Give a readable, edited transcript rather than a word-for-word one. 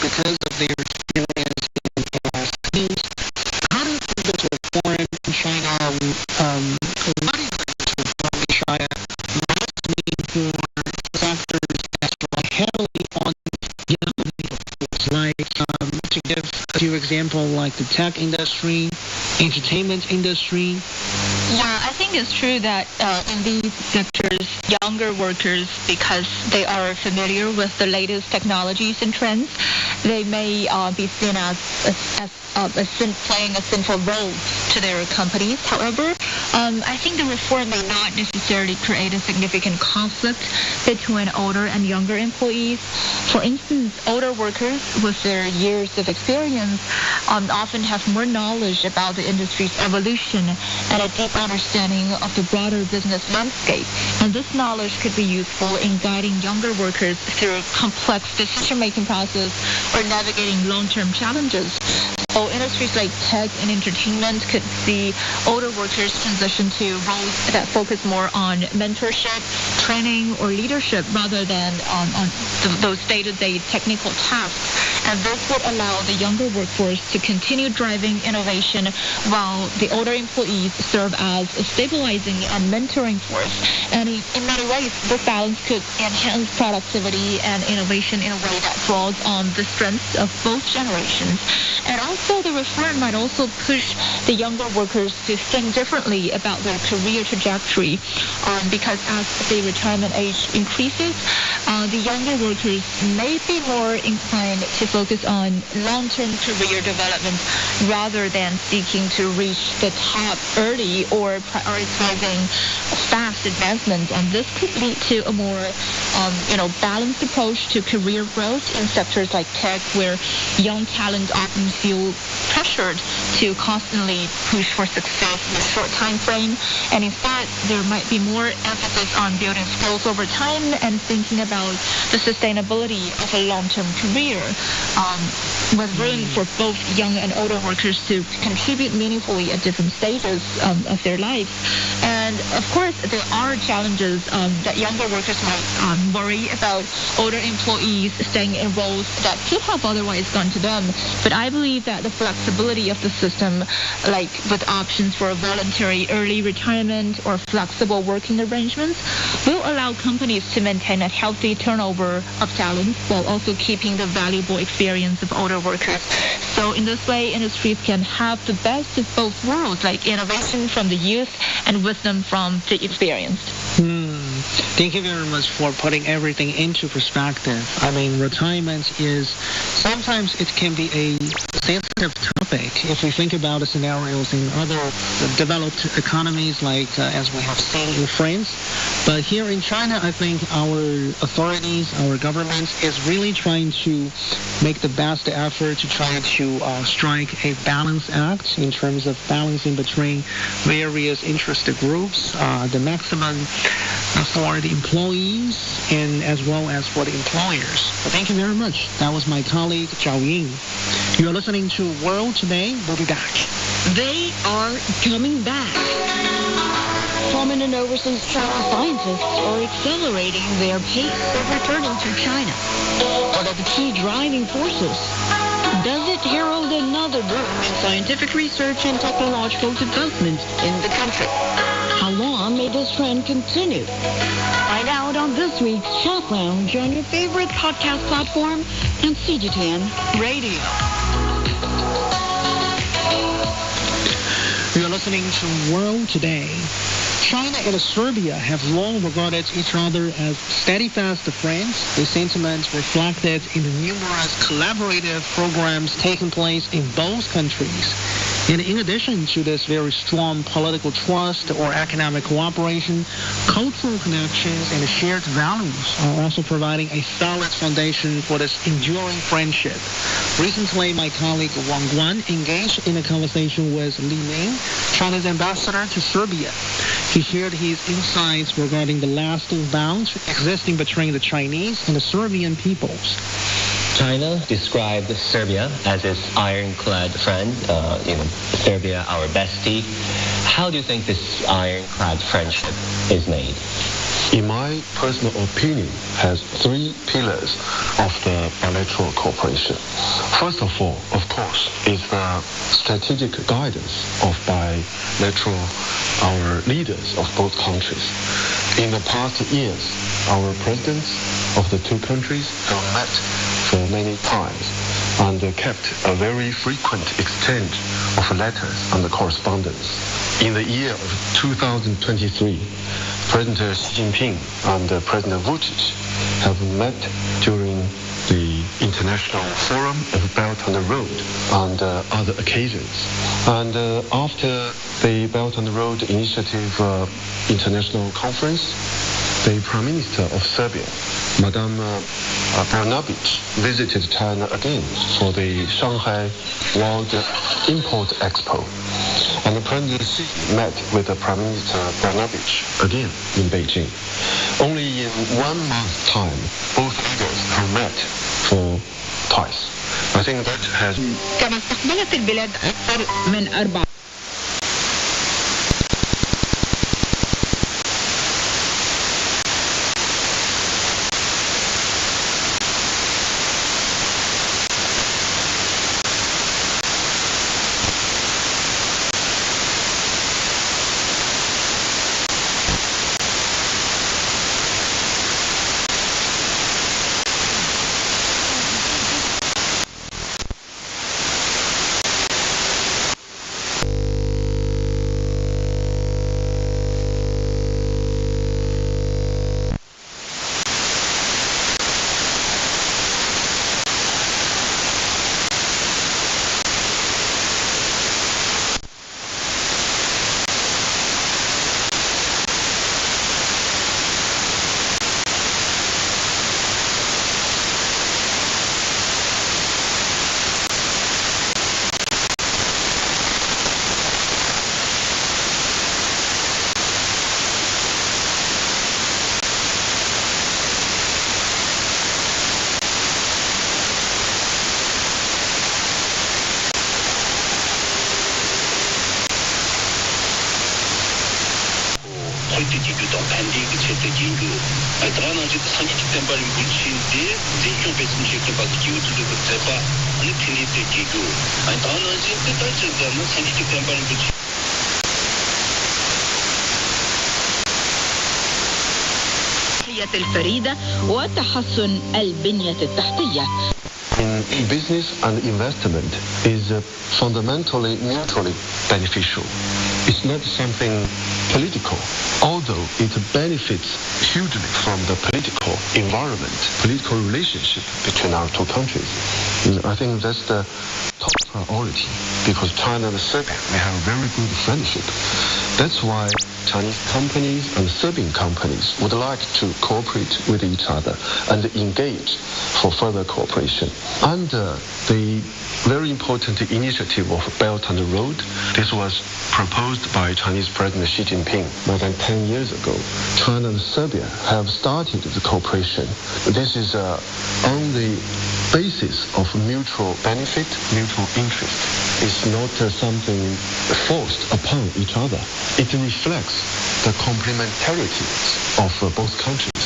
because of their experience in skills. How do you think this reform in China, what is this reform in China must mean for sectors that rely heavily on young people, like to give a few examples, like the tech industry, entertainment industry? Yeah, I think it's true that in these sectors, younger workers, because they are familiar with the latest technologies and trends, they may be seen as playing a central role to their companies. However, I think the reform may not necessarily create a significant conflict between older and younger employees. For instance, older workers with their years of experience often have more knowledge about the industry's evolution and a deep understanding of the broader business landscape. And this knowledge could be useful in guiding younger workers through complex decision-making process or navigating long-term challenges. So industries like tech and entertainment could see older workers transition to roles that focus more on mentorship, training, or leadership rather than on those day-to-day technical tasks. And this would allow the younger workforce to continue driving innovation while the older employees serve as a stabilizing and mentoring force. And in many ways, this balance could enhance productivity and innovation in a way that draws on the strengths of both generations. And also, the reform might also push the younger workers to think differently about their career trajectory, because as the retirement age increases, the younger workers may be more inclined to focus on long-term career development rather than seeking to reach the top early or prioritizing fast advancement. And this could lead to a more balanced approach to career growth in sectors like tech, where young talent often feel pressured to constantly push for success in a short time frame. And instead, there might be more emphasis on building skills over time and thinking about the sustainability of a long-term career, with room for both young and older workers to contribute meaningfully at different stages of their lives. And of course, there are challenges that younger workers might worry about older employees staying in roles that could have otherwise gone to them. But I believe that the flexibility of the system, like with options for voluntary early retirement or flexible working arrangements, will allow companies to maintain a healthy turnover of talent while also keeping the valuable experience of older workers. So in this way, industries can have the best of both worlds, like innovation from the youth and wisdom from the experienced. Thank you very much for putting everything into perspective. I mean, retirement is, sometimes it can be a sensitive topic if we think about the scenarios in other developed economies, like as we have seen in France. But here in China, I think our authorities, our government is really trying to make the best effort to try to strike a balance act in terms of balancing between various interested groups, the maximum for the employees and as well as for the employers. So thank you very much. That was my colleague, Zhao Ying. You're listening to World Today. We'll be back. They are coming back. Prominent overseas Chinese scientists are accelerating their pace of returning to China. What are the key driving forces? Does it herald another boom in scientific research and technological development in the country? How long may this trend continue? Find out on this week's Chat Lounge on your favorite podcast platform and CGTN Radio. You're listening to World Today. China and Serbia have long regarded each other as steadfast friends, a sentiment reflected in the numerous collaborative programs taking place in both countries. And in addition to this very strong political trust or economic cooperation, cultural connections and shared values are also providing a solid foundation for this enduring friendship. Recently, my colleague Wang Guan engaged in a conversation with Li Ming, China's ambassador to Serbia. He shared his insights regarding the lasting bonds existing between the Chinese and the Serbian peoples. China described Serbia as its ironclad friend, Serbia our bestie. How do you think this ironclad friendship is made? in my personal opinion, has three pillars of the bilateral cooperation. First of all, of course, is the strategic guidance of bilateral our leaders of both countries. In the past years, our presidents of the two countries have met for many times and kept a very frequent exchange of letters and correspondence. In the year of 2023, President Xi Jinping and President Vucic have met during the International Forum of Belt and Road and other occasions. And after the Belt and Road Initiative International Conference, the Prime Minister of Serbia, Madame Brnabić, visited China again for the Shanghai World Import Expo. And President Xi met with the Prime Minister Brnabić again in Beijing. Only in 1 month's time, both leaders have met for twice. I think that has... كما استقبلت البلاد أكثر من 4 설득기구도 반대기 채택기구 다나지도 상기직 템바린 불친데 대형 배송식 박 기우도 그때바 아니 틀리대기구 다나지도 다치자는 상기직 템바린 불친 الفريدة وتحسن البنية التحتية. In business and investment is fundamentally mutually beneficial. It's not something political, although it benefits hugely from the political environment, political relationship between our two countries. I think that's the top priority because China and Serbia, we have a very good friendship. That's why Chinese companies and Serbian companies would like to cooperate with each other and engage for further cooperation. Under the very important initiative of Belt and Road, this was proposed by Chinese President Xi Jinping more than 10 years ago. China and Serbia have started the cooperation. This is on the basis of mutual benefit, mutual interest. It's not something forced upon each other. It reflects the complementarities of both countries.